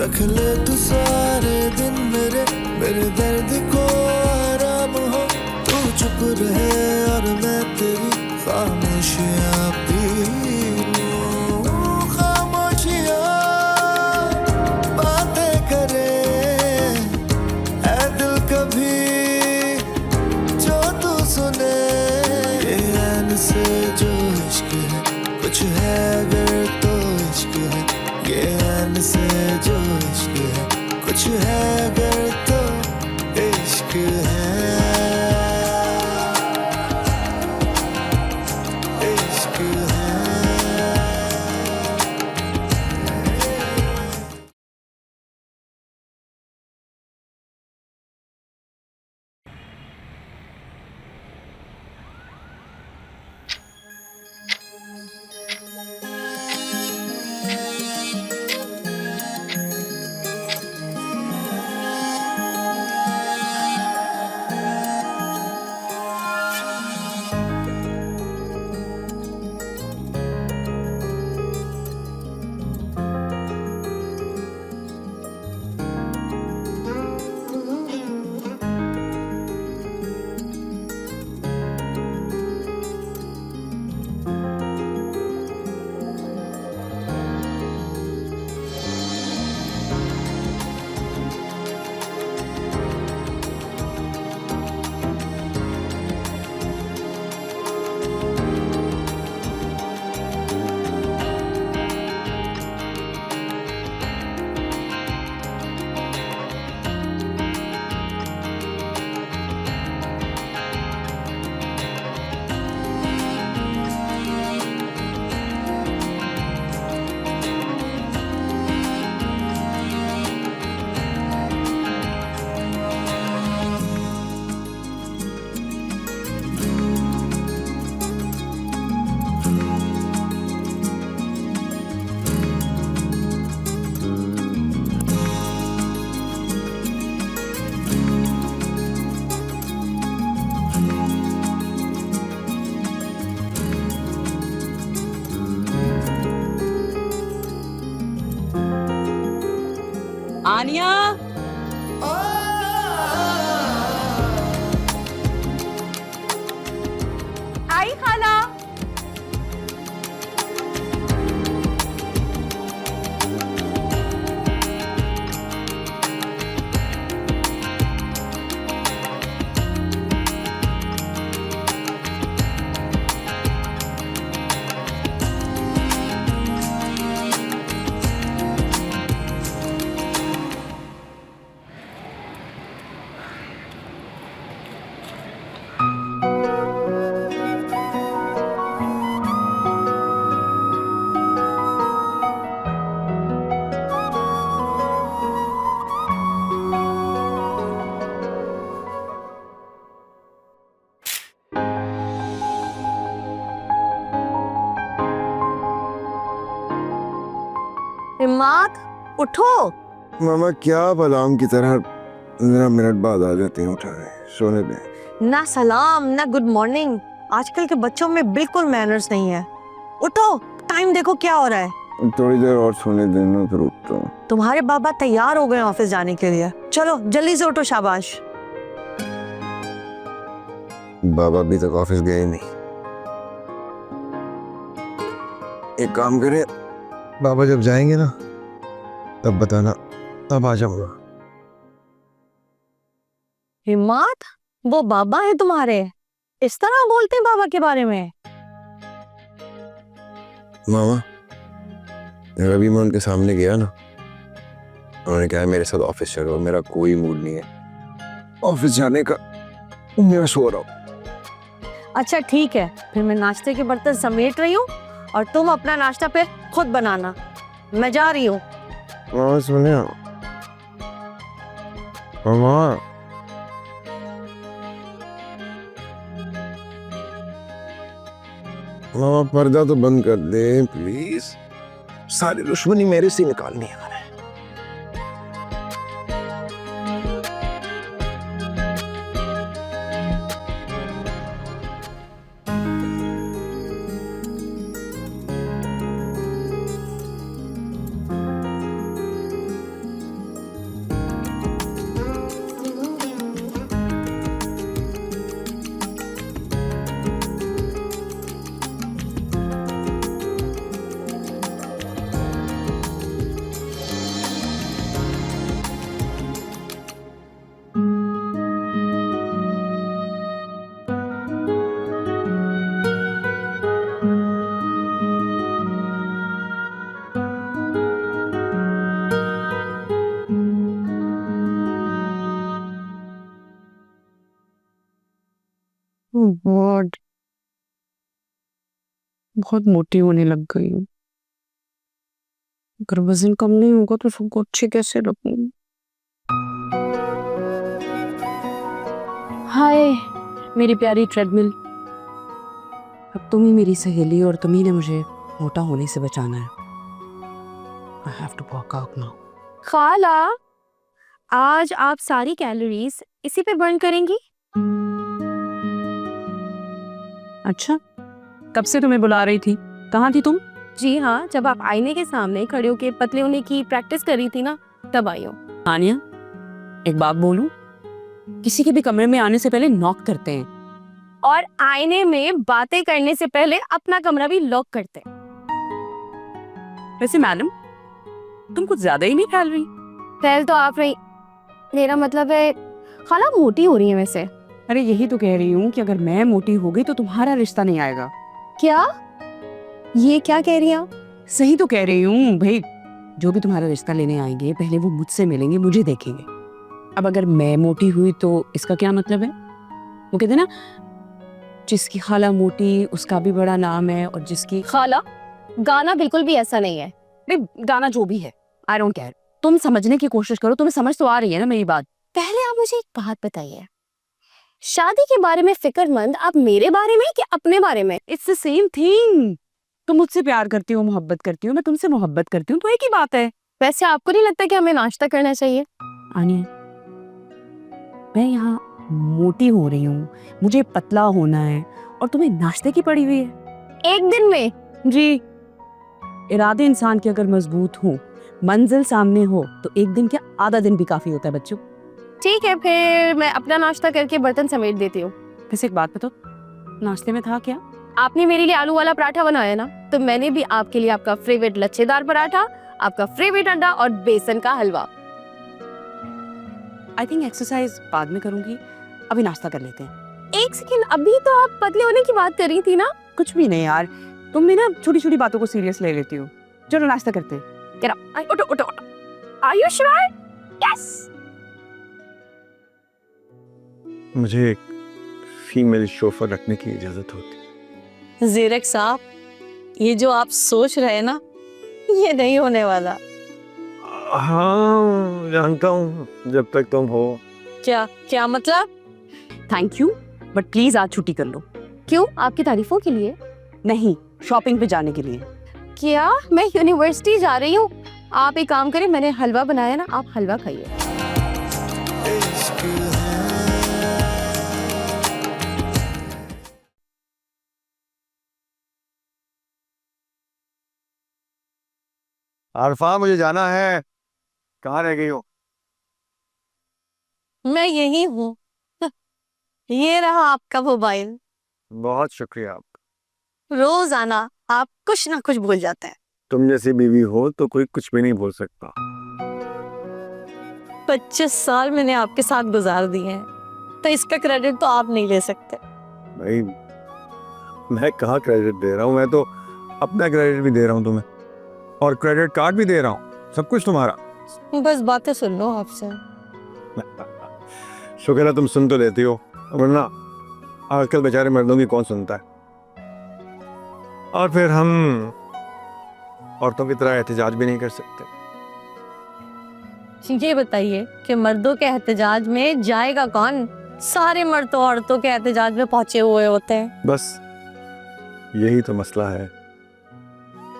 रख ले तू सारे दिन मेरे दर्द को आराम हो। तू चुप रहे और मैं तेरी खामोशियाँ पी लूं। खामोशियाँ बातें करे ऐ दिल कभी जो तू सुने। ये ऐन से जो इश्क है कुछ है अगर तो इश्क है। ये ऐन से जो इश्क है कुछ है अगर तो इश्क है। इश्क है। आनिया, आई खाला। हिम्मत, उठो। मामा क्या बादाम की तरह जरा मिनट बाद आ जाती हैं, उठा रहे सोने दें। ना सलाम ना गुड मॉर्निंग। आजकल के बच्चों में बिल्कुल मैनर्स नहीं है। उठो, टाइम देखो क्या हो रहा है। थोड़ी देर और सोने देना फिर उठता हूँ। तुम्हारे बाबा तैयार हो गए ऑफिस जाने के लिए। चलो जल्दी से उठो, शाबाश। बाबा अभी तक ऑफिस गए नहीं। एक काम करें, बाबा जब जाएंगे ना तब बताना, तब आ जाऊंगा। हिम्मत, वो बाबा है तुम्हारे, इस तरह बोलते हैं बाबा के बारे में? मामा अभी मैं उनके सामने गया ना, उन्होंने कहा मेरे साथ ऑफिस चलो। मेरा कोई मूड नहीं है ऑफिस जाने का, मैं सो रहा हूँ। अच्छा ठीक है, फिर मैं नाश्ते के बर्तन समेट रही हूँ और तुम अपना नाश्ता फिर खुद बनाना। मैं जा रही हूँ। मामा सुनिए, मामा मामा पर्दा तो बंद कर दे प्लीज। सारी दुश्मनी मेरे से निकालनी आ रहा है। बहुत मोटी होने लग गई हूँ। अगर वजन कम नहीं होगा तो सबको अच्छे कैसे रखूँ? हाय मेरी प्यारी ट्रेडमिल, अब तुम ही मेरी सहेली और तुम ही ने मुझे मोटा होने से बचाना है। I have to work out now. खाला, आज आप सारी कैलोरीज इसी पे बर्न करेंगी? अच्छा, कब से तुम्हें बुला रही थी? कहाँ थी तुम? जी हाँ, जब आप आईने के सामने खड़े होके पतले होने की प्रैक्टिस कर रही थी ना, तब आई हूँ। आनिया, एक बात बोलूं, किसी के भी कमरे में आने से पहले नॉक करते हैं और आईने में बातें करने से पहले अपना कमरा भी लॉक करते हैं। वैसे मैडम, तुम कुछ ज्यादा ही नहीं फैल रही। फैल तो आप रही, मेरा मतलब है खाला मोटी हो रही है वैसे। अरे यही तो कह रही हूँ कि अगर मैं मोटी हो गई तो तुम्हारा रिश्ता नहीं आएगा। क्या? ये क्या कह रही हैं आप? सही तो कह रही हूँ भाई, जो भी तुम्हारा रिश्ता लेने आएंगे पहले वो मुझसे मिलेंगे, मुझे देखेंगे। अब अगर मैं मोटी हुई तो इसका क्या मतलब है? वो कहते ना, जिसकी खाला मोटी उसका भी बड़ा नाम है, और जिसकी खाला, गाना बिल्कुल भी ऐसा नहीं है। नहीं, गाना जो भी है, आई डोंट केयर। तुम समझने की कोशिश करो, तुम्हें समझ तो आ रही है ना मेरी बात। पहले आप मुझे एक बात बताइए, शादी के बारे में फिक्रमंद आप मेरे बारे में कि अपने बारे में? It's the same thing. तुम मुझसे प्यार करती हो, मोहब्बत करती हो, मैं तुमसे मोहब्बत करती हूँ, तो एक ही बात है। वैसे आपको नहीं लगता कि हमें नाश्ता करना चाहिए? आनिया, मैं यहाँ मोटी हो रही हूँ, मुझे पतला होना है, और तुम्हें नाश्ते की पड़ी हुई है एक दिन में? जी, इरादे इंसान के अगर मजबूत हो, मंजिल सामने हो, तो एक दिन क्या आधा दिन भी काफी होता है बच्चों। ठीक है, फिर मैं अपना नाश्ता करके बर्तन समेट देती हूँ। वैसे एक बात बताओ, नाश्ते में था क्या? आपने मेरे लिए आलू वाला पराठा बनाया ना, तो मैंने भी आपके लिए आपका फेवरेट लच्छेदार पराठा, आपका फेवरेट अंडा और बेसन का हलवा। आई थिंक एक्सरसाइज बाद में करूंगी, अभी नाश्ता कर लेते हैं। एक सेकंड, अभी तो आप पतले होने की बात कर रही थी ना? कुछ भी नहीं यार, तुम भी ना छोटी छोटी बातों को सीरियस ले लेती हो। चलो नाश्ता करते हैं। Get up. उठो उठो उठो। Are you sure? Yes. मुझे एक फीमेल शोफर रखने की इजाजत होती। जीरक साहब, ये जो आप सोच रहे हैं ना, ये नहीं होने वाला। हाँ जानता हूँ, जब तक तुम हो। क्या क्या मतलब? थैंक यू, बट प्लीज आज छुट्टी कर लो। क्यों? आपकी तारीफों के लिए? नहीं, शॉपिंग पे जाने के लिए। क्या? मैं यूनिवर्सिटी जा रही हूँ। आप एक काम करें, मैंने हलवा बनाया ना, आप हलवा खाइए। इश्क है। आरफा, मुझे जाना है। कहाँ रह गई हो? मैं यही हूँ। ये रहा आपका मोबाइल। बहुत शुक्रिया आपका। रोज आना, आप कुछ ना कुछ भूल जाते हैं। तुम जैसी बीवी हो तो कोई कुछ भी नहीं बोल सकता। 25 साल मैंने आपके साथ गुजार दिए हैं, तो इसका क्रेडिट तो आप नहीं ले सकते। भाई, मैं कहाँ क्रेडिट दे रहा हूँ, मैं तो अपना क्रेडिट भी दे रहा हूँ तुम्हें, और क्रेडिट कार्ड भी दे रहा हूँ, सब कुछ तुम्हारा। बस बातें सुन लो आपसे। शुक्र है तुम सुन तो लेती हो, वरना आजकल बेचारे मर्दों की कौन सुनता है। और फिर हम औरतों की तरह एहतजाज भी नहीं कर सकते। ये बताइए कि मर्दों के एहतजाज में जाएगा कौन? सारे मर्द तो औरतों के एहतजाज में पहुंचे हुए होते हैं। बस यही तो मसला है,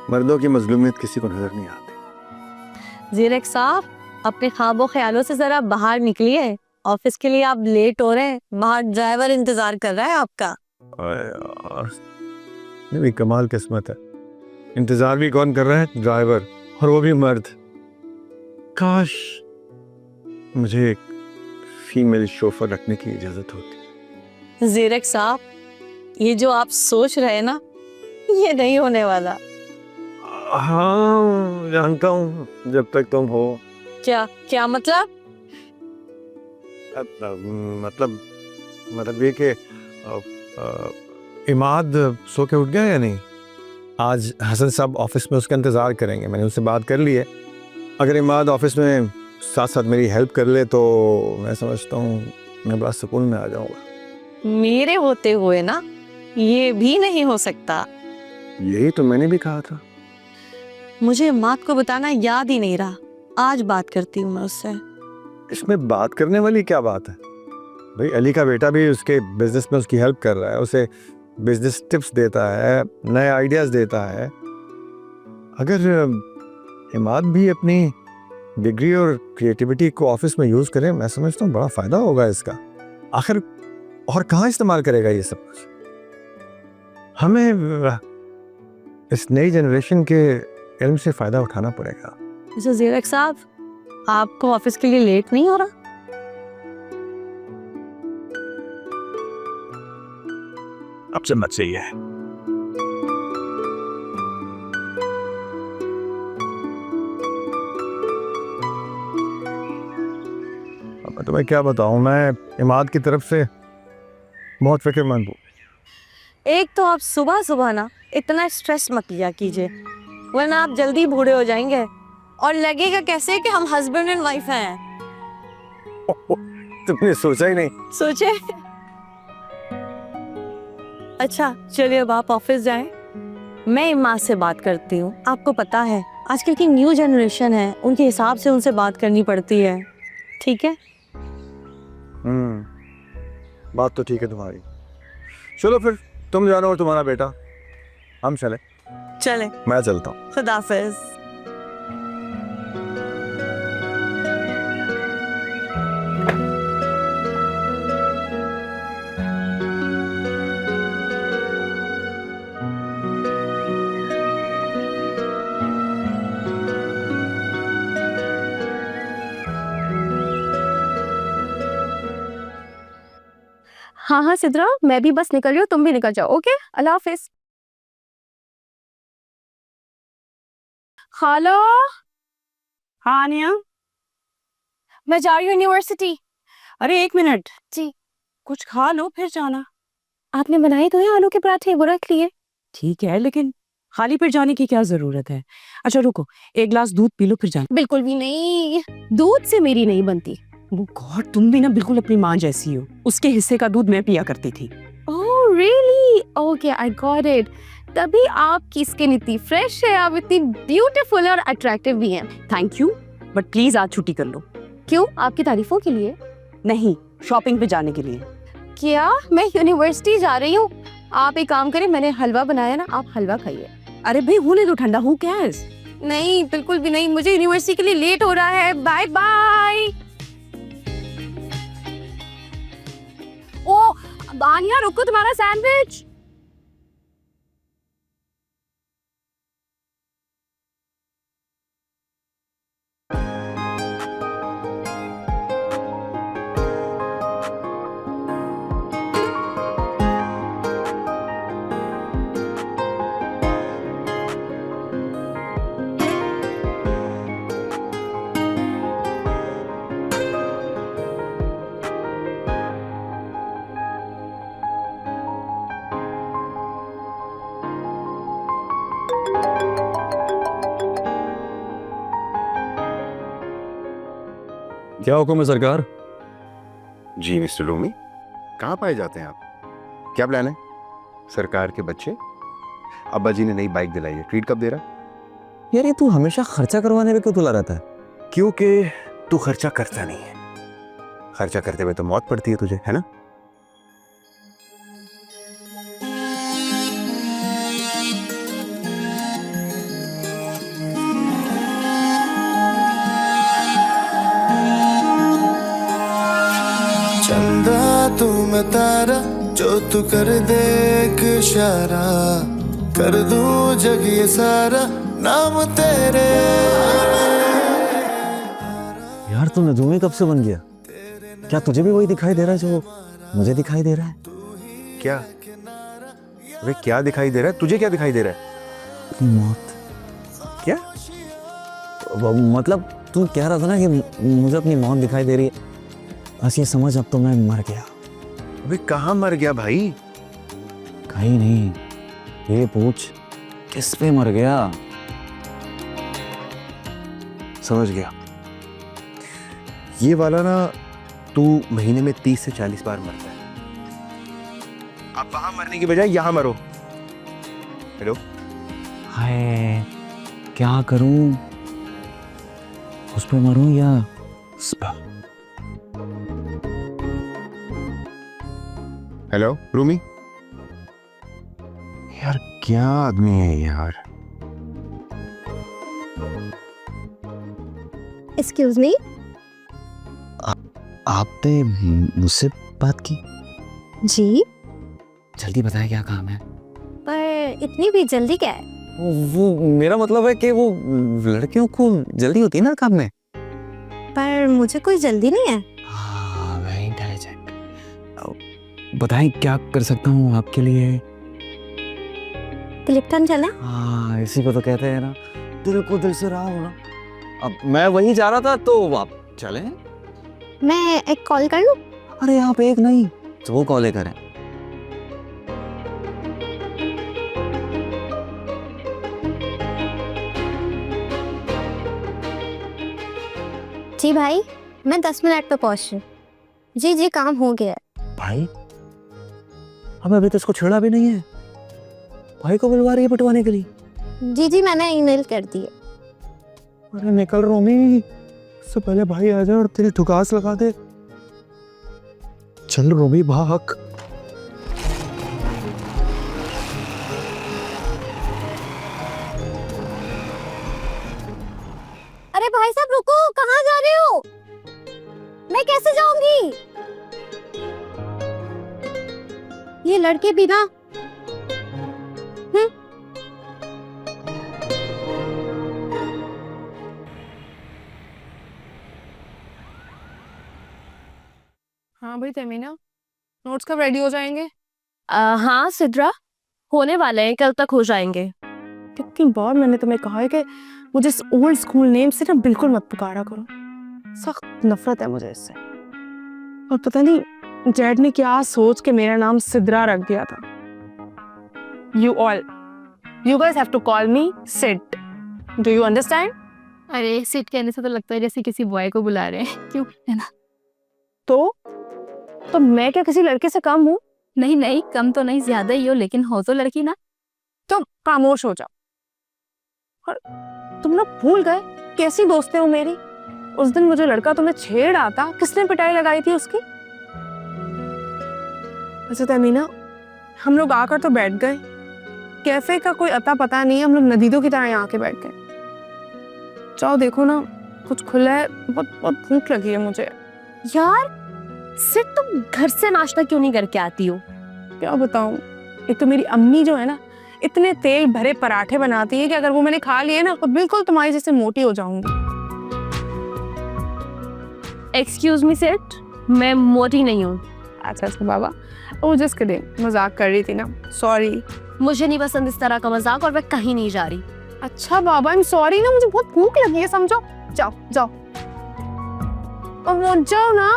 मर्दों की मजलूमियत किसी को नजर नहीं आती। जीरक साहब, अपने ख्वाबों ख्यालों से जरा बाहर निकलिए। ऑफिस के लिए आप लेट हो रहे हैं, बाहर ड्राइवर इंतजार कर रहा है आपका। अरे यार, ये भी कमाल किस्मत है, इंतजार भी कौन कर रहा है? ड्राइवर, और वो भी मर्द। काश मुझे एक फीमेल शोफर रखने की इजाजत होती। जीरक साहब, ये जो आप सोच रहे हैं ना, ये नहीं होने वाला। हाँ जानता हूँ, जब तक तुम हो। क्या क्या मतलब? मतलब ये कि इमाद सो के उठ गया या नहीं? आज हसन साहब ऑफिस में उसका इंतज़ार करेंगे, मैंने उससे बात कर ली है। अगर इमाद ऑफिस में साथ साथ मेरी हेल्प कर ले तो मैं समझता हूँ मैं बड़ा सुकून में आ जाऊँगा। मेरे होते हुए ना ये भी नहीं हो सकता। यही तो मैंने भी कहा था। मुझे इमाद को बताना याद ही नहीं रहा, आज बात करती हूँ मैं उससे। इसमें बात करने वाली क्या बात है भाई? अली का बेटा भी उसके बिजनेस में उसकी हेल्प कर रहा है, उसे बिजनेस टिप्स देता है, नए आइडियाज देता है। अगर इमाद भी अपनी डिग्री और क्रिएटिविटी को ऑफिस में यूज करे, मैं समझता हूँ बड़ा फायदा होगा इसका। आखिर और कहाँ इस्तेमाल करेगा ये सब कुछ? हमें इस नई जनरेशन के इल्म से फायदा उठाना पड़ेगा। मिस्टर ज़ीरक साहब, आपको ऑफिस के लिए लेट नहीं हो रहा? अब से मत सही है। अब मैं तुम्हें क्या बताऊं, मैं इमाद की तरफ से बहुत फिक्रमंद हूँ। एक तो आप सुबह सुबह ना इतना स्ट्रेस मत लिया कीजिए, वरना आप जल्दी बूढ़े हो जाएंगे और लगेगा कैसे कि हम हस्बैंड एंड वाइफ हैं। तुमने सोचा ही नहीं। सोचे? अच्छा चलिए, अब आप ऑफिस जाएं, मैं इमाद से बात करती हूँ। आपको पता है आजकल की न्यू जनरेशन है, उनके हिसाब से उनसे बात करनी पड़ती है। ठीक है? बात तो ठीक है तुम्हारी। चलो फिर तुम जानो और तुम्हारा बेटा, हम चले। चले, मैं चलता हूँ। खुदा हाफिज। हाँ हाँ सिद्रा, मैं भी बस निकल रही हूँ, तुम भी निकल जाओ। ओके, अल्लाह हाफिज। हेलो, हाँ आनिया। मैं जा रही हूँ यूनिवर्सिटी। अरे 1 मिनट जी। कुछ खा लो फिर जाना। आपने बनाए तो हैं आलू के पराठे, वो रख लिए। ठीक है, लेकिन खाली पेट जाने की क्या जरूरत है? अच्छा रुको, 1 गिलास दूध पी लो फिर जाना। बिल्कुल भी नहीं, दूध से मेरी नहीं बनती। वो गॉड, तुम भी ना बिल्कुल अपनी माँ जैसी हो। उसके हिस्से का दूध मैं पिया करती थी। Oh really? Okay, I got it. तभी आपकी स्किन इतनी फ्रेश है, आप इतनी ब्यूटीफुल और अट्रैक्टिव भी हैं। थैंक यू, बट प्लीज आज छुट्टी कर लो। क्यों? आपकी तारीफों के लिए? नहीं, शॉपिंग पे जाने के लिए। क्या? मैं यूनिवर्सिटी जा रही हूँ। आप एक काम करें, मैंने हलवा बनाया ना, आप हलवा खाइए। अरे भाई होने दो, ठंडा हूँ क्या है? नहीं, बिल्कुल भी नहीं, मुझे यूनिवर्सिटी के लिए लेट हो रहा है। Bye bye. ओ आनिया, रुको, तुम्हारा सैंडविच। क्या हुक्म है सरकार? जी मिस्टर रूमी, कहाँ पाए जाते हैं आप? क्या प्लान है? सरकार के बच्चे, अब्बा जी ने नई बाइक दिलाई है, ट्रीट कब दे रहा है? यार ये तू हमेशा खर्चा करवाने पे क्यों तुला रहता है? क्योंकि तू खर्चा करता नहीं है। खर्चा करते हुए तो मौत पड़ती है तुझे, है ना? चंदा तू मैं तारा, जो तू कर दे एक इशारा, कर दूं जग ये सारा नाम तेरे। यार तू नजूमी कब से बन गया? क्या तुझे भी वही दिखाई दे रहा है जो मुझे दिखाई दे रहा है? क्या? अबे क्या दिखाई दे रहा है? तुझे क्या दिखाई दे रहा है? मौत। क्या? मतलब तू कह रहा था ना कि मुझे अपनी मौत दिखाई दे रही है। बस ये समझ, अब तो मैं मर गया। अबे कहाँ मर गया भाई? कहीं नहीं, ये पूछ किस पे मर गया? समझ गया। ये वाला ना, तू महीने में 30 से 40 बार मरता है। अब वहां मरने की बजाय यहां मरो। हेलो, हाय, क्या करूं? उस पे मरूं या उस पे? हेलो रूमी। यार क्या आदमी है यार। एक्सक्यूज मी, आपने मुझसे बात की? जी, जल्दी बताएं क्या काम है। पर इतनी भी जल्दी क्या है? वो मेरा मतलब है कि वो लड़कियों को जल्दी होती है ना काम में। पर मुझे कोई जल्दी नहीं है। हाँ, वेरी इंटेलिजेंट। बताएं क्या कर सकता हूँ आपके लिए। क्लिफ्टन चले? हाँ, इसी को तो कहते हैं ना, दिल को दिल से रहा हो ना। अब मैं वही जा रहा था तो आप चले। मैं एक कॉल कर लूं? अरे आप एक नहीं तो वो कॉल करें। जी भाई, मैं 10 मिनट पे पहुंच रही हूँ। जी जी, काम हो गया है। भाई हमें अभी तो इसको छेड़ा भी नहीं है, भाई को बुलवा रही है पिटवाने के लिए। जी जी, मैंने ईमेल कर दी है। अरे निकल रोमी, इससे पहले भाई आ जाए और तेरी ठुकास लगा दे। चल रोमी भाग। अरे भाई साहब रुको, कहाँ जा रहे हो? मैं कैसे जाऊंगी? ये लड़के भी ना। हाँ भाई तमीना, नोट्स कब रेडी हो जाएंगे? हाँ सिद्रा, होने वाले हैं, कल तक हो जाएंगे। कितनी बार मैंने तुम्हें कहा है कि मुझे इस ओल्ड स्कूल नेम से ना बिल्कुल मत पुकारा करो। सख्त नफरत है मुझे इससे। और पता नहीं जैड ने क्या सोच के मेरा नाम सिद्रा रख दिया था। You guys have to call me Sid. Do you understand? अरे सिट कहने से तो लगता है जैसे किसी बॉय को बुला रहे हैं, क्यों, है ना? तो मैं क्या किसी लड़के से कम हूँ? नहीं नहीं, कम तो नहीं, ज्यादा ही हो, लेकिन हो तो लड़की ना। तो खामोश हो जाओ। और तुम लोग भूल गए कैसी दोस्तें हो मेरी। उस दिन मुझे लड़का तुम्हें छेड़ आता, किसने पिटाई लगाई थी उसकी? अच्छा तमीना, हम लोग आकर तो बैठ गए, कैफे का कोई अता पता नहीं है, हम लोग नदीदों की तरह यहाँ आके बैठ गए। जाओ देखो ना, कुछ खुला है, बहुत बहुत भूख लगी है मुझे। यार सिद, तुम घर से नाश्ता क्यों नहीं करके आती हो? क्या बताऊं, एक तो मेरी अम्मी जो है ना, इतने तेल भरे पराठे बनाती है कि अगर वो मैंने खा लिए ना तो बिल्कुल तुम्हारी जैसे मोटी हो जाऊंगी। एक्सक्यूज मी सिड, मैं मोटी नहीं हूँ। अच्छा अच्छा बाबा, वो जस्ट किडिंग, मजाक कर रही थी ना, सॉरी। मुझे नहीं पसंद इस तरह का मजाक और मैं कहीं नहीं जा रही। अच्छा बाबा, आई एम सॉरी ना, मुझे बहुत भूख लगी है, समझो। जाओ जाओ, अब जाओ ना।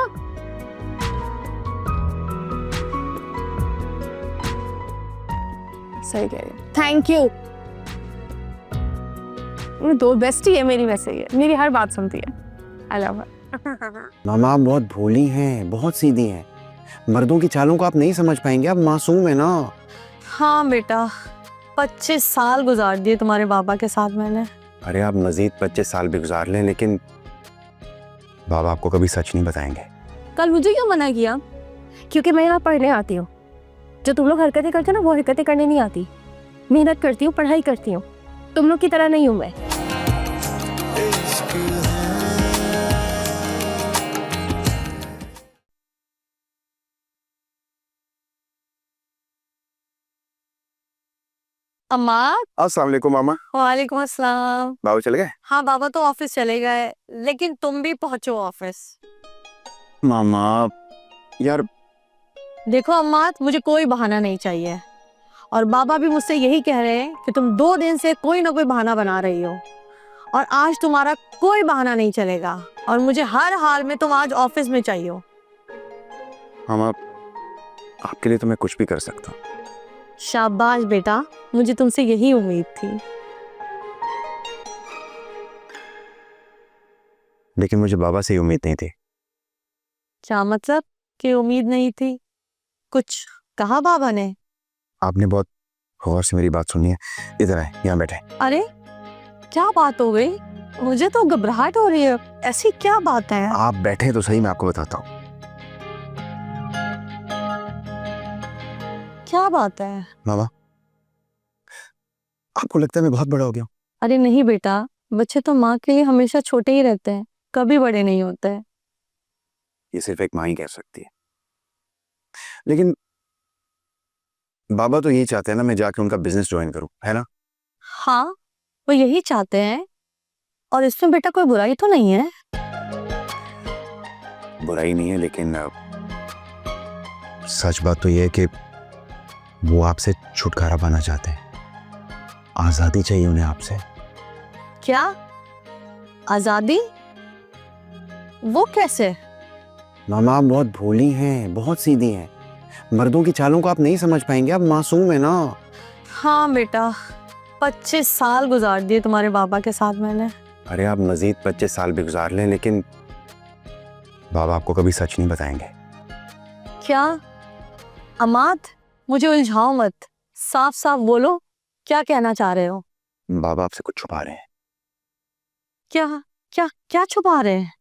सही कह रही है, थैंक यू। दो बेस्टी है मेरी, वैसे ही है, मेरी हर बात सुनती है। आई लव हर। मामा आप बहुत भोली हैं, बहुत सीधी हैं। मर्दों की चालों को आप नहीं समझ पाएंगे, आप मासूम है ना। हाँ बेटा, 25 साल गुजार दिए तुम्हारे बाबा के साथ मैंने। अरे आप मजीद 25 साल भी गुजार लें, लेकिन बाबा आपको कभी सच नहीं बताएंगे। कल मुझे क्यों मना किया? क्योंकि मैं यहाँ पढ़ने आती हूँ। जो तुम लोग हरकतें करते हो ना, वो हरकतें करने नहीं आती। मेहनत करती हूँ, पढ़ाई करती हूँ, तुम लोग की तरह नहीं हूँ मैं। अम्मा। अस्सलाम वालेकुम मामा। वालेकुम अस्सलाम। बाबू चले गए? हाँ बाबा तो ऑफिस चले गए, लेकिन तुम भी पहुंचो ऑफिस। मामा यार, देखो अम्मा, मुझे कोई बहाना नहीं चाहिए, और बाबा भी मुझसे यही कह रहे हैं कि तुम 2 दिन से कोई ना कोई बहाना बना रही हो, और आज तुम्हारा कोई बहाना नहीं चलेगा, और मुझे हर हाल में तुम आज ऑफिस में चाहिए हो। मामा आपके लिए तो मैं कुछ भी कर सकता हूँ। शाबाश बेटा, मुझे तुमसे यही उम्मीद थी। लेकिन मुझे बाबा से ही उम्मीद नहीं थी। क्या मतलब कि उम्मीद नहीं थी? कुछ कहा बाबा ने? आपने बहुत गौर से मेरी बात सुनिए, इधर आए, यहाँ बैठे। अरे क्या बात हो गई? मुझे तो घबराहट हो रही है। ऐसी क्या बात है? आप बैठे तो सही, मैं आपको बताता हूँ। क्या बात है? मामा, आपको लगता है मैं बहुत बड़ा हो गया हूँ? अरे नहीं बेटा, बच्चे तो माँ के लिए हमेशा छोटे ही रहते हैं, कभी बड़े नहीं होते हैं। ये सिर्फ एक माँ ही कह सकती है। लेकिन बाबा तो यही चाहते हैं ना मैं जाके उनका बिजनेस ज्वाइन करूं, है ना? हाँ, वो यही चाहते हैं और इसमें बेटा कोई बुराई तो नहीं है। बुराई नहीं है, लेकिन सच बात तो ये है कि वो आपसे छुटकारा पाना चाहते हैं। आजादी चाहिए उन्हें आपसे। क्या आजादी? वो कैसे? मामा आप बहुत भोली हैं, बहुत सीधी हैं। मर्दों की चालों को आप नहीं समझ पाएंगे, आप मासूम है ना। हाँ बेटा, 25 साल गुजार दिए तुम्हारे बाबा के साथ मैंने। अरे आप मजीद 25 साल भी गुजार लें, लेकिन बाबा आपको कभी सच नहीं बताएंगे। क्या? अमाद, मुझे उलझाओ मत, साफ साफ बोलो, क्या कहना चाह रहे हो? बाबा आपसे कुछ छुपा रहे हैं। क्या क्या क्या छुपा रहे हैं?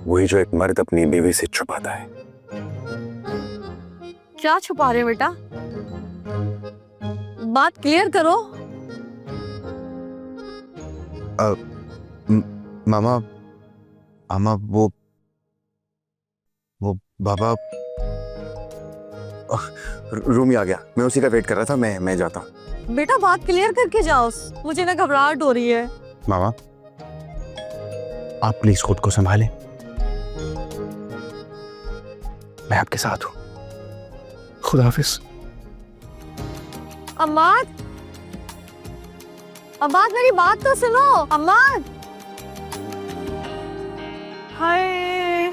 वही जो एक मर्द अपनी बीवी से छुपाता है। क्या छुपा रहे हो बेटा? बात क्लियर करो। मामा, मामा वो बाबा रूम ही आ गया, मैं उसी का वेट कर रहा था। मैं जाता हूँ। बेटा बात क्लियर करके जाओ, मुझे ना घबराहट हो रही है। मामा आप प्लीज खुद को संभालें, मैं आपके साथ हूँ। खुदा हाफिज। अम्माद, अम्माद मेरी बात तो सुनो। अम्माद, हाय,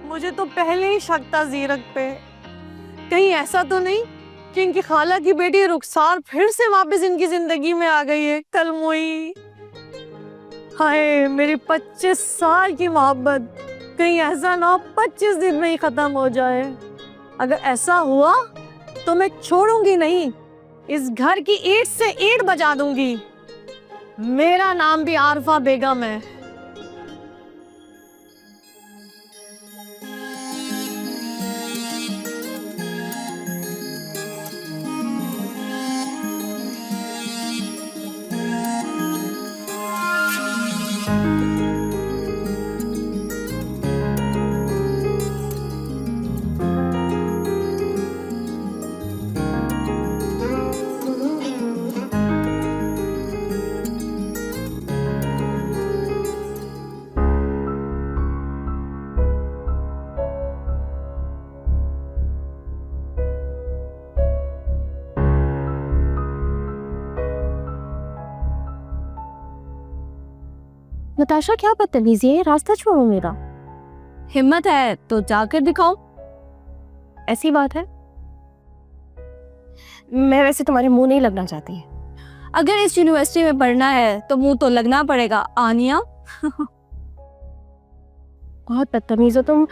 मुझे तो पहले ही शक था जीरक पे। कहीं ऐसा तो नहीं कि इनकी खाला की बेटी रुखसार फिर से वापस इनकी जिंदगी में आ गई है, कलमोई। हाय, मेरी 25 साल की मोहब्बत कहीं ऐसा ना हो 25 दिन में ही खत्म हो जाए। अगर ऐसा हुआ तो मैं छोड़ूंगी नहीं, इस घर की ईंट से ईंट बजा दूंगी। मेरा नाम भी आरफा बेगम है। नताशा क्या बदतमीजी है, रास्ता छोड़ो मेरा। हिम्मत है तो जाकर दिखाओ। ऐसी बात है? मैं वैसे तुम्हारे मुंह नहीं लगना चाहती। अगर इस यूनिवर्सिटी में पढ़ना है तो मुंह तो लगना पड़ेगा, आनिया। बहुत बदतमीज हो तुम,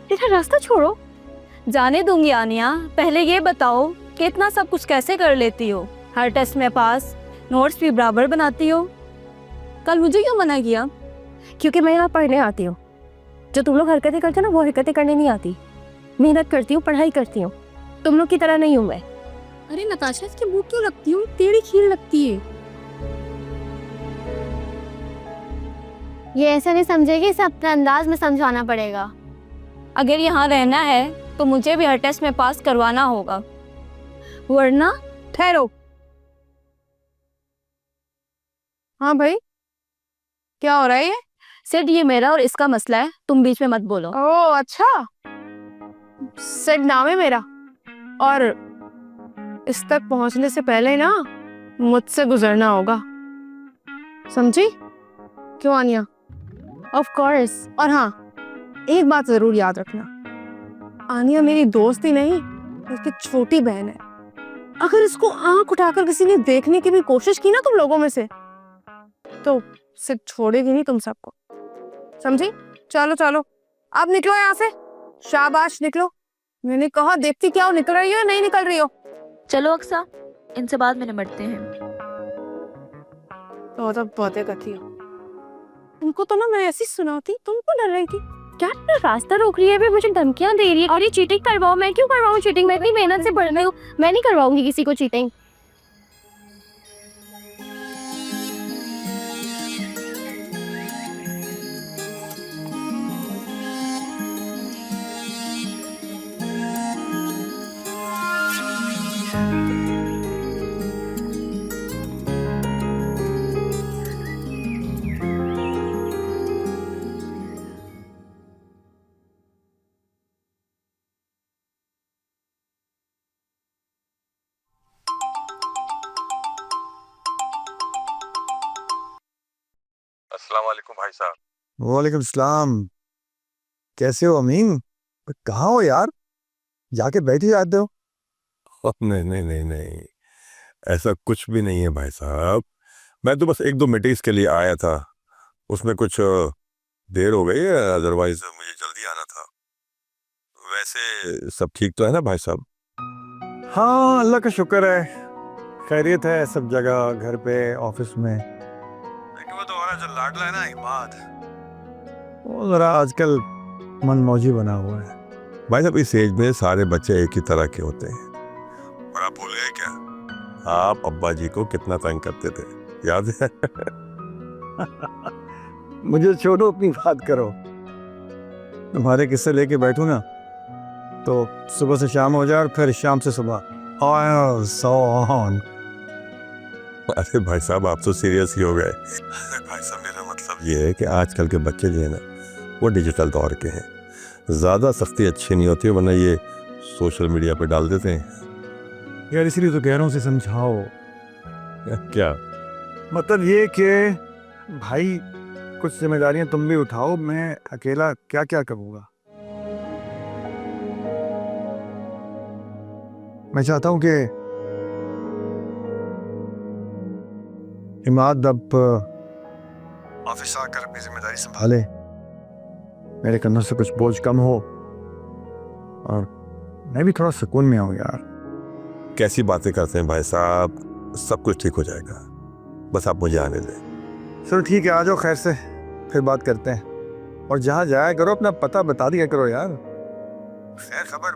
तेरा रास्ता छोड़ो। जाने दूंगी आनिया, पहले ये बताओ कि इतना सब कुछ कैसे कर लेती हो? हर टेस्ट में पास, नोट्स भी बराबर बनाती हो। कल मुझे क्यों मना किया? क्योंकि मैं यहाँ पढ़ने आती हूँ। जो तुम लोग हरकतें करते हो ना, वो हरकतें करने नहीं आती। मेहनत करती हूँ, पढ़ाई करती हूँ, तुम लोग की तरह नहीं हूँ मैं। अरे नताशा, इसकी मुंह क्यों लगती हूँ? टेढ़ी खीर लगती है। ये ऐसा नहीं समझेगी, इसे अपने अंदाज में समझाना पड़ेगा। अगर यहाँ रहना है तो मुझे भी हर टेस्ट में पास करवाना होगा, वरना। ठहरो। हाँ भाई, क्या हो रहा है ये? सिर्फ ये मेरा और इसका मसला है, तुम बीच में मत बोलो। ओह अच्छा, सेट नाम है मेरा, और इस तक पहुंचने से पहले ना मुझसे गुजरना होगा, समझी? क्यों आनिया? Of course. और हाँ, एक बात जरूर याद रखना, आनिया मेरी दोस्त ही नहीं बल्कि छोटी बहन है। अगर इसको आंख उठाकर किसी ने देखने की भी कोशिश की ना तुम लोगों में से, तो सिर्फ छोड़ेगी नहीं तुम सबको, समझी? चलो चलो, अब निकलो यहाँ से। शाबाश निकलो। मैंने कहा देखती क्या हो, निकल रही हो या नहीं निकल रही हो? चलो अक्सा, इनसे बाद में निपटते हैं। तो बातें करती हो। उनको तो ना मैं ऐसी सुनाती, तुमको डर रही थी। क्या रास्ता रोक रही है, फिर मुझे धमकियां दे रही है और ये चीटिंग करवाओ। मैं क्यों करवाऊँ चीटिंग? मैं इतनी मेहनत से पढ़ रही हूँ, मैं नहीं करवाऊंगी किसी को चीटिंग। अस्सलाम वालेकुम भाई साहब। वालेकुम सलाम। कैसे हो अमीन? कहाँ हो यार? जाके बैठ ही जाते हो। नहीं नहीं नहीं नहीं, ऐसा कुछ भी नहीं है भाई साहब। मैं तो बस 1-2 मीटिंग्स के लिए आया था, उसमें कुछ देर हो गई है, अदरवाइज मुझे जल्दी आना था। वैसे सब ठीक तो है ना भाई साहब? हाँ अल्लाह का शुक्र है, खैरियत है सब जगह, घर पे ऑफिस में। लेकिन वो तो हमारा जो लाडला है ना इमाद, वो जरा आजकल मनमौजी बना हुआ है। भाई साहब इस एज में सारे बच्चे एक ही तरह के होते हैं। और आप भूल गए क्या, आप अब्बा जी को कितना तंग करते थे, याद है? मुझे छोड़ो, अपनी बात करो। तुम्हारे किस्से लेके बैठूं ना तो सुबह से शाम हो जाए और फिर शाम से सुबह, so on। अरे भाई साहब आप तो सीरियस ही हो गए। भाई साहब मेरा मतलब ये है कि आजकल के बच्चे जो है ना वो डिजिटल दौर के हैं, ज़्यादा सख्ती अच्छी नहीं होती, वरना ये सोशल मीडिया पे डाल देते हैं। यार इसलिए तो कह रहा हूँ उसे समझाओ। क्या मतलब ये कि भाई कुछ जिम्मेदारियां तुम भी उठाओ, मैं अकेला क्या क्या करूँगा। मैं चाहता हूँ कि इमाद अब ऑफिस आकर अपनी जिम्मेदारी संभाले, मेरे कंधों से कुछ बोझ कम हो और मैं भी थोड़ा सुकून में आऊँ। यार कैसी बातें करते हैं भाई साहब, सब कुछ ठीक हो जाएगा, बस आप मुझे आने दें। चलो ठीक है, आ जाओ खैर से, फिर बात करते हैं। और जहाँ जाया करो अपना पता बता दिया करो यार, खैर खबर।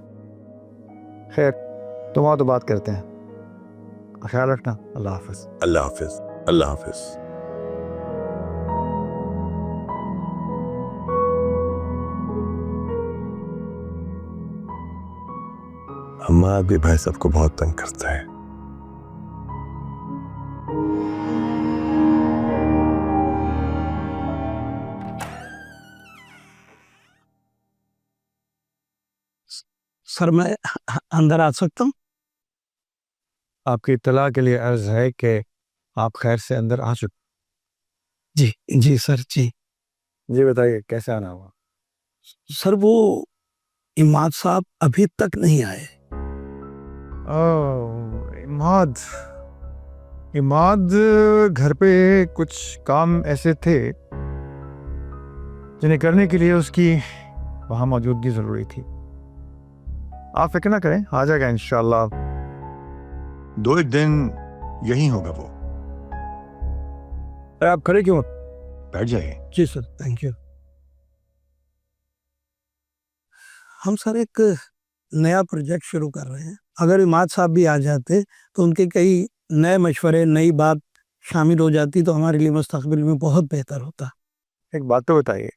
खैर तुम आओ तो बात करते हैं, ख्याल रखना। अल्लाह हाफिज। अल्लाह हाफिज। अल्लाह हाफिज। अम्मा भी भाई साहब को बहुत तंग करता है। सर मैं अंदर आ सकता हूँ? आपकी इत्तला के लिए अर्ज है कि आप खैर से अंदर आ चुके। जी जी सर जी। जी बताइए कैसे आना हुआ? सर वो इमाद साहब अभी तक नहीं आए। इमाद, इमाद घर पे कुछ काम ऐसे थे जिन्हें करने के लिए उसकी वहाँ मौजूदगी ज़रूरी थी। आप फिक्र ना करें, आ जाएगा इंशाल्लाह। 2-1 दिन यहीं होगा वो। अरे आप खड़े क्यों, बैठ जाइए। जी सर, थैंक यू। हम सर एक नया प्रोजेक्ट शुरू कर रहे हैं, अगर इमाद साहब भी आ जाते तो उनके कई नए मशवरे, नई बात शामिल हो जाती तो हमारे लिए मुस्तकबिल में बहुत बेहतर होता। एक बात तो बताइए,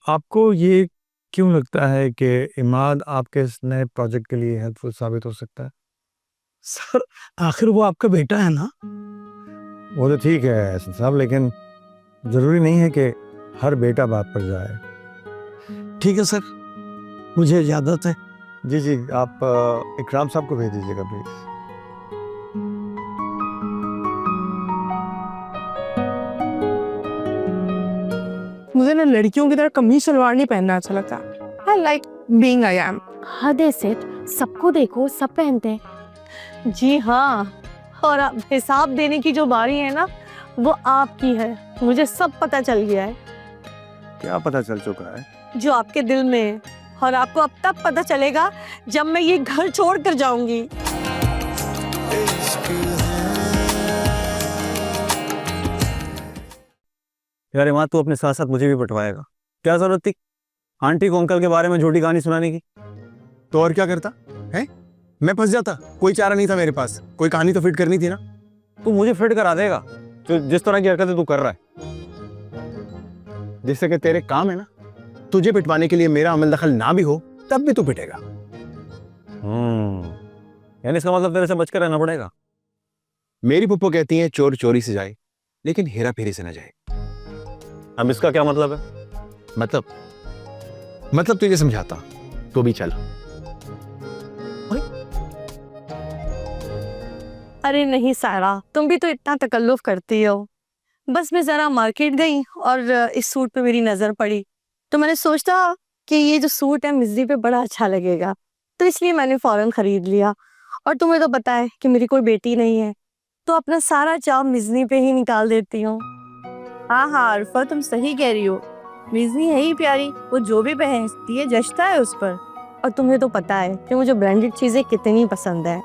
आपको ये क्यों लगता है कि इमाद आपके इस नए प्रोजेक्ट के लिए हेल्पफुल साबित हो सकता है? सर आखिर वो आपका बेटा है ना? वो तो ठीक है एहसन साहब, लेकिन ज़रूरी नहीं है कि हर बेटा बात पर जाए। ठीक है सर, मुझे इजाज़त है। जी जी, आप इकराम साहब को भेज दीजिएगा प्लीज़। मुझे ना लड़कियों की तरह कमीज सलवार नहीं पहनना अच्छा लगता। I like being I am. हद है सेठ, सबको देखो सब पहनते हैं। जी हाँ, और अब हिसाब देने की जो बारी है ना वो आपकी है, मुझे सब पता चल गया है। क्या पता चल चुका है? जो आपके दिल में है, और आपको अब तब पता चलेगा जब मैं ये घर छोड़ कर जाऊंगी। यार माँ, तू अपने साथ साथ मुझे भी पटवाएगा? क्या जरूरत थी आंटी को अंकल के बारे में झूठी कहानी सुनाने की? तो और क्या करता है? मैं फंस जाता, कोई चारा नहीं था मेरे पास, कोई कहानी तो फिट करनी थी ना। तू मुझे फिट करा देगा जो जिस तरह की हरकतें तू कर रहा है, जिससे कि तेरे काम है ना, तुझे पिटवाने के लिए मेरा अमल दखल ना भी हो तब भी तू पिटेगा। यानी इसका मतलब तेरे से बचकर रहना पड़ेगा। मेरी पुप्पो कहती है चोर चोरी से जाए लेकिन हेरा फेरी से ना जाए। अब इसका क्या मतलब है? मतलब तुझे समझाता, तो भी चल। अरे नहीं सारा, तुम भी तो इतना तकल्लुफ करती हो। बस मैं जरा मार्केट गई और इस सूट पे मेरी नजर पड़ी, तो मैंने सोचा कि ये जो सूट है मिज़दी पे बड़ा अच्छा लगेगा, तो इसलिए मैंने फौरन खरीद लिया। और तुम्हें तो पता है कि मेरी कोई बेटी नहीं है, तो अपना सारा चाव मिज़दी पे ही निकाल देती हूँ। हाँ हाँ अरफा, तुम सही कह रही हो। मिज़नी है ही प्यारी, वो जो भी पहनती है जचता है उस पर। और तुम्हें तो पता है कि मुझे ब्रांडेड चीज़ें कितनी पसंद है,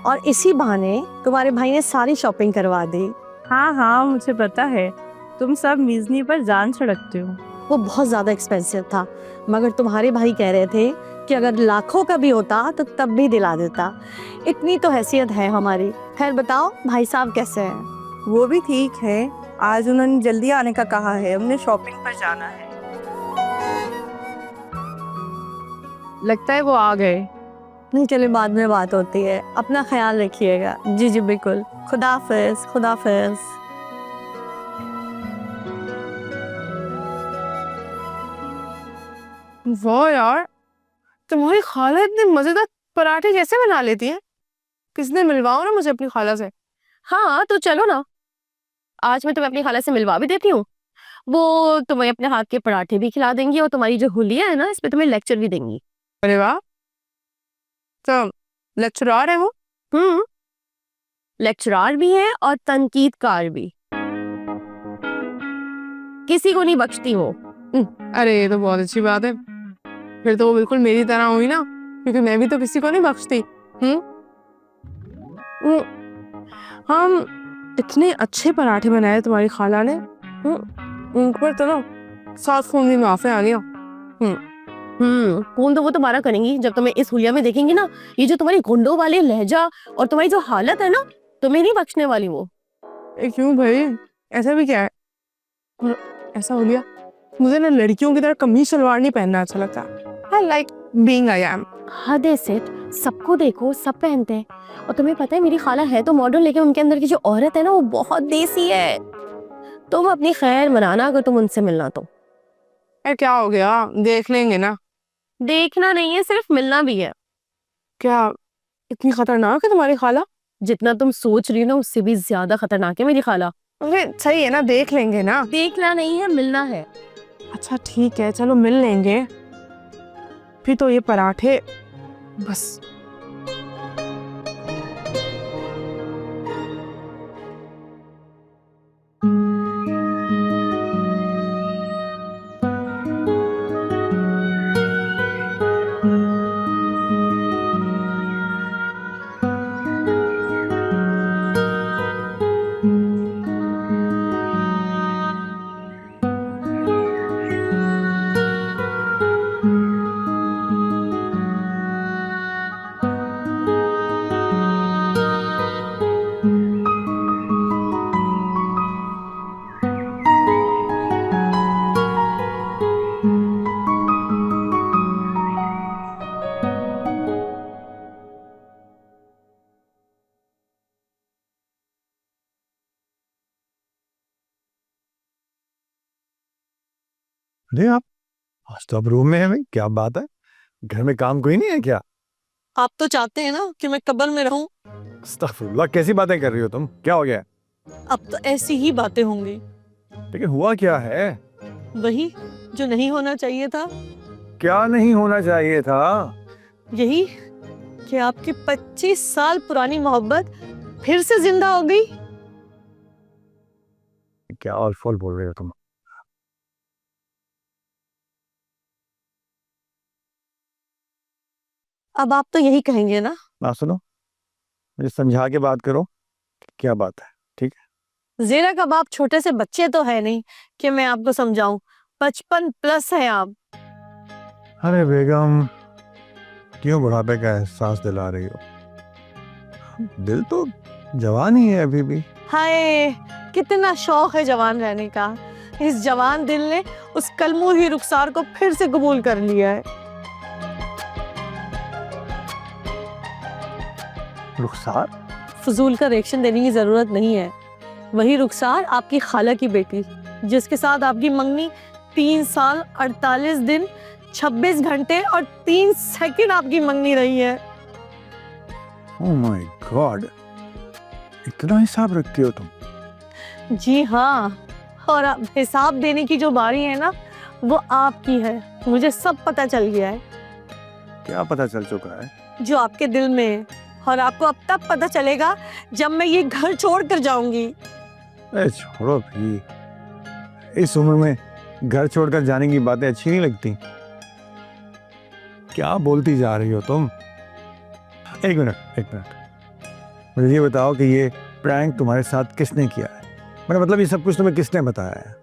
और इसी बहाने तुम्हारे भाई ने सारी शॉपिंग करवा दी। हाँ हाँ मुझे पता है, तुम सब मिज़नी पर जान छिड़कते हो। वो बहुत ज़्यादा एक्सपेंसिव था, मगर तुम्हारे भाई कह रहे थे कि अगर लाखों का भी होता तो तब भी दिला देता। इतनी तो हैसियत है हमारी। खैर बताओ, भाई साहब कैसे हैं? वो भी ठीक है, आज उन्होंने जल्दी आने का कहा है, हमने शॉपिंग पर जाना है। लगता है वो आ गए। नहीं चले, बाद में बात होती है। अपना ख्याल रखिएगा। जी जी बिल्कुल। खुदा हाफिज़, खुदा हाफिज़। वाह यार, तुम्हारी खाला इतने मजेदार पराठे कैसे बना लेती है? किसने मिलवाओ ना मुझे अपनी खाला से। हाँ तो चलो ना, आज मैं तुम्हें अपनी खाला से मिलवा भी देती हूँ। वो तुम्हें अपने हाथ के पराठे भी खिला देंगी और तुम्हारी जो हुलिया है ना, इस पे तुम्हें लेक्चर भी देंगी। अरे वाह, तो लेक्चरार है वो? लेक्चरार भी है और तनकीदकार भी, किसी को नहीं बख्शती वो। अरे ये तो बहुत अच्छी बात है, फिर तो वो बिल्कुल मेरी तरह हुई ना, क्योंकि मैं भी तो किसी को नहीं बख्शती। हम इतने अच्छे पराठे बनाए तुम्हारी खाला ने, उन पर तो ना 7 खून भी माफे आ गया। खून तो वो तुम्हारा करेंगी जब तुम्हें इस हुलिया में देखेंगी ना। ये जो तुम्हारी गुंडों वाले लहजा और तुम्हारी जो हालत है ना, तुम्हें नहीं बख्शने वाली वो। क्यों भाई, ऐसा भी क्या है? ऐसा हो गया, मुझे ना लड़कियों की तरह कमीज सलवार नहीं पहनना अच्छा लगता। I like being I am. हद है सेठ, सबको देखो सब पहनते हैं। और तुम्हें पता है मेरी खाला है तो मॉडर्न, लेकिन उनके अंदर की जो औरत है ना वो बहुत देसी है। तुम अपनी खैर मनाना अगर तुम उनसे मिलना तो। क्या हो गया, देख लेंगे ना। देखना नहीं है, सिर्फ मिलना भी है। क्या इतनी खतरनाक है तुम्हारी खाला? जितना तुम सोच रही हो ना उससे भी ज्यादा खतरनाक है मेरी खाला। अरे सही है ना, देख लेंगे ना। देखना नहीं है, मिलना है। अच्छा ठीक है, चलो मिल लेंगे। फिर तो ये पराठे बस। अरे आप आज तो आप रूम में है भाई, क्या बात है? घर में काम कोई नहीं है क्या? आप तो चाहते हैं ना कि मैं कब्र में रहूं। अस्तगफुरुल्लाह, कैसी बातें कर रही हो तुम? क्या हो गया? अब तो ऐसी ही बातें होंगी। लेकिन हुआ क्या है? वही जो नहीं होना चाहिए था। क्या नहीं होना चाहिए था? यही कि आपकी 25 साल पुरानी मोहब्बत फिर से जिंदा हो गई। क्या और फॉल बोल रहे हो तुम? अब आप तो यही कहेंगे ना। ना सुनो, मुझे समझा के बात करो, क्या बात है? ठीक है। ज़ेरा कब आप छोटे से बच्चे तो है नहीं कि मैं आपको समझाऊं। 55 प्लस है आप। अरे बेगम, क्यों बुढ़ापे का एहसास दिला रही हो? दिल तो जवान ही है अभी भी। हाय, कितना शौक है जवान रहने का। इस जवान दिल ने उस कलमू ही रुखसार को फिर से कबूल कर लिया है। रुखसार? फजूल का रिएक्शन देने की जरूरत नहीं है। वही रुखसार, आपकी खाला की बेटी, जिसके साथ आपकी मंगनी 3 साल 48 दिन 26 घंटे और 3 सेकंड आपकी मंगनी रही है। ओह माय गॉड, इतना हिसाब रखती हो तुम? जी हाँ, और अब हिसाब देने की जो बारी है ना, वो आपकी है। मुझे सब पता चल गया है क्या पता चल चुका है? जो आपके दिल में है, और आपको अब तब पता चलेगा जब मैं ये घर छोड़ कर जाऊंगी। अरे छोड़ो भी, इस उम्र में घर छोड़कर जाने की बातें अच्छी नहीं लगती। क्या बोलती जा रही हो तुम? एक मिनट, मुझे ये बताओ कि ये प्रैंक तुम्हारे साथ किसने किया है? मेरा मतलब ये सब कुछ तुम्हें किसने बताया है?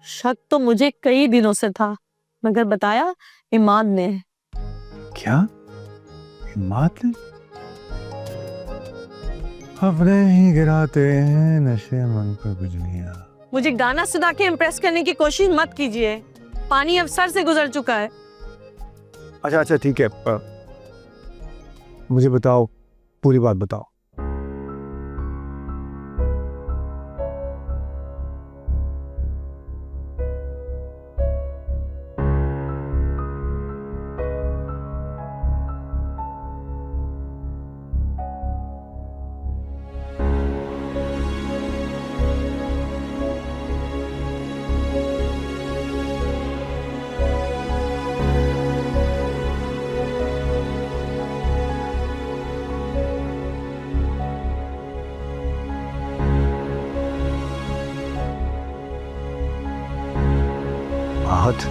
शक तो मुझे कई दिनों से था, मगर बताया इमाद ने। क्या? हिम्मत ने? अपने ही गिराते हैं नशे मन पर बिजलियां। मुझे गाना सुना के इम्प्रेस करने की कोशिश मत कीजिए। पानी अब सर से गुजर चुका है। अच्छा ठीक है, मुझे बताओ, पूरी बात बताओ। आहत,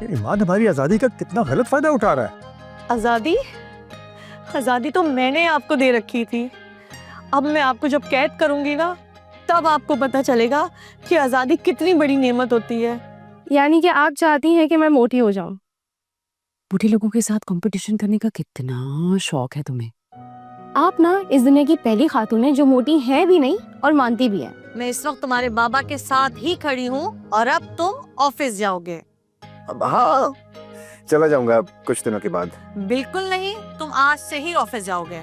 इमाद हमारी आजादी का कितना गलत फायदा उठा रहा है। आजादी? आजादी तो मैंने आपको दे रखी थी। अब मैं आपको जब कैद करूंगी ना, तब आपको पता चलेगा कि आजादी कितनी बड़ी नेमत होती है। यानी कि आप चाहती हैं कि मैं मोटी हो जाऊं? बूढ़े लोगों के साथ कंपटीशन करने का कितना शौक है तुम्हें। आप ना इस दुनिया की पहली खातून है जो मोटी है भी नहीं और मानती भी है। मैं इस वक्त तुम्हारे बाबा के साथ ही खड़ी हूँ, और अब तुम ऑफिस जाओगे। अब हाँ, चला जाऊंगा कुछ दिनों के बाद। बिल्कुल नहीं, तुम आज से ही ऑफिस जाओगे।